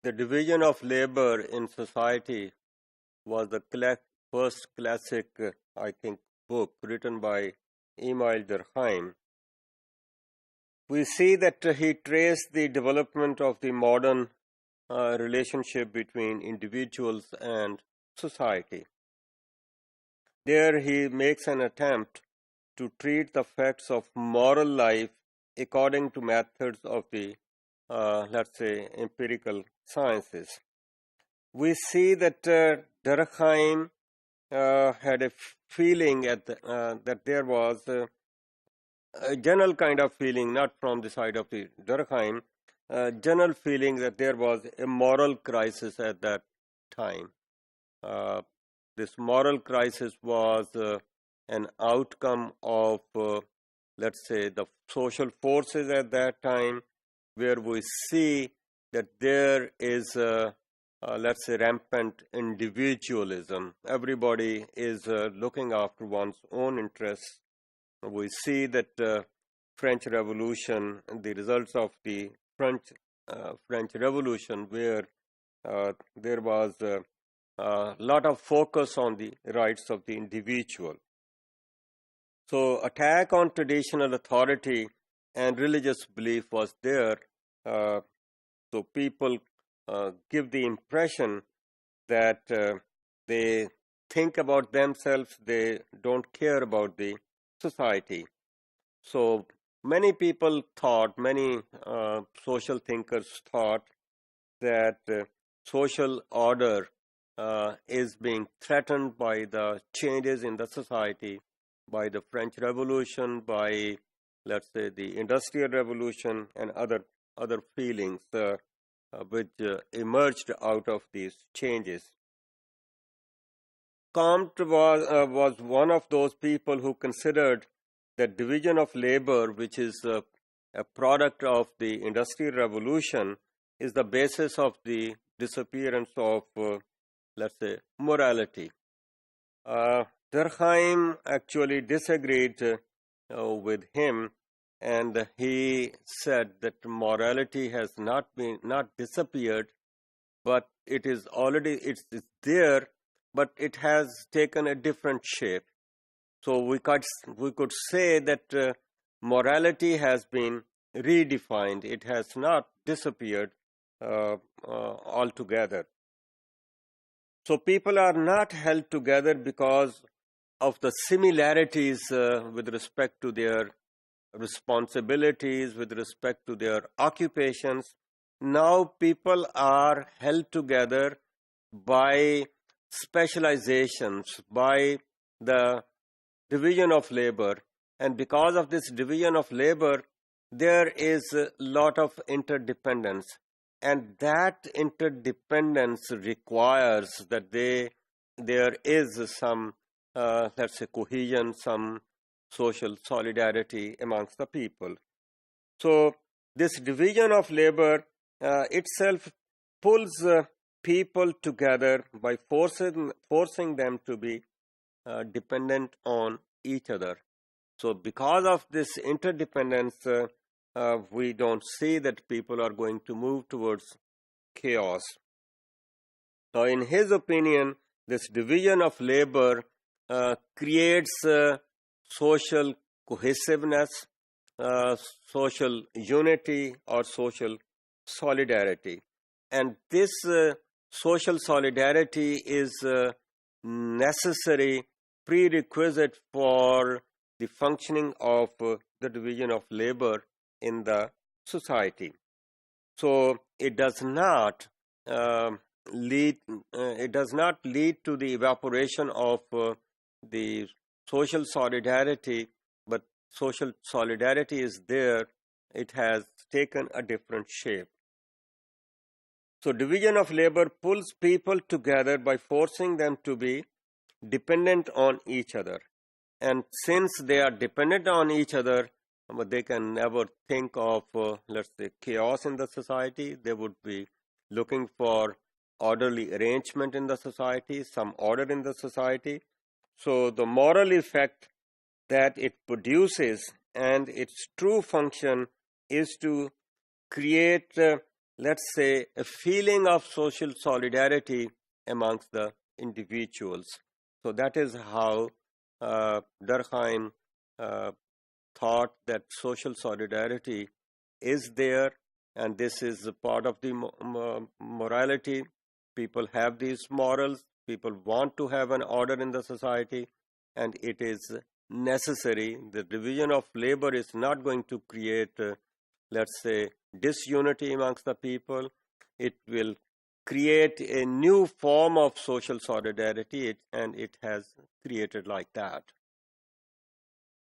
the division of labor in society was the first classic, I think, book written by Emil Durkheim. We see that he traced the development of the modern relationship between individuals and society. There he makes an attempt to treat the facts of moral life according to methods of the, let's say, empirical sciences. We see that Durkheim had a feeling that there was a general kind of feeling, not from the side of the Durkheim, general feeling that there was a moral crisis at that time. This moral crisis was an outcome of, let's say, the social forces at that time, where we see that there is, let's say, rampant individualism. Everybody is looking after one's own interests. We see that French Revolution, the results of the French Revolution, where there was a lot of focus on the rights of the individual. So attack on traditional authority and religious belief was there. So people give the impression that they think about themselves, they don't care about the society. So many people thought, many social thinkers thought that social order is being threatened by the changes in the society, by the French Revolution, by, let's say, the Industrial Revolution, and other feelings which emerged out of these changes. Comte was one of those people who considered that division of labor, which is a product of the Industrial Revolution, is the basis of the disappearance of, let's say, morality. Durkheim actually disagreed with him, and he said that morality has not disappeared, but it is already, it's there, but it has taken a different shape. So we could say that morality has been redefined. It has not disappeared altogether. So people are not held together because of the similarities with respect to their responsibilities, with respect to their occupations. Now people are held together by specializations, by the division of labor. And because of this division of labor, there is a lot of interdependence. And that interdependence requires that there is some, let's say, cohesion, some social solidarity amongst the people. So this division of labor itself pulls people together by forcing them to be dependent on each other. So because of this interdependence, we don't see that people are going to move towards chaos. So in his opinion, this division of labor creates social cohesiveness, social unity, or social solidarity. And this social solidarity is necessary prerequisite for the functioning of the division of labor in the society. So it does not lead to the evaporation of the social solidarity, but social solidarity is there. It has taken a different shape. So division of labor pulls people together by forcing them to be dependent on each other. And since they are dependent on each other, but they can never think of, let's say, chaos in the society. They would be looking for orderly arrangement in the society, some order in the society. So the moral effect that it produces and its true function is to create let's say, a feeling of social solidarity amongst the individuals. So that is how Durkheim thought that social solidarity is there, and this is a part of the morality. People have these morals, people want to have an order in the society, and it is necessary. The division of labor is not going to create, let's say, disunity amongst the people. It will create a new form of social solidarity, and it has created like that.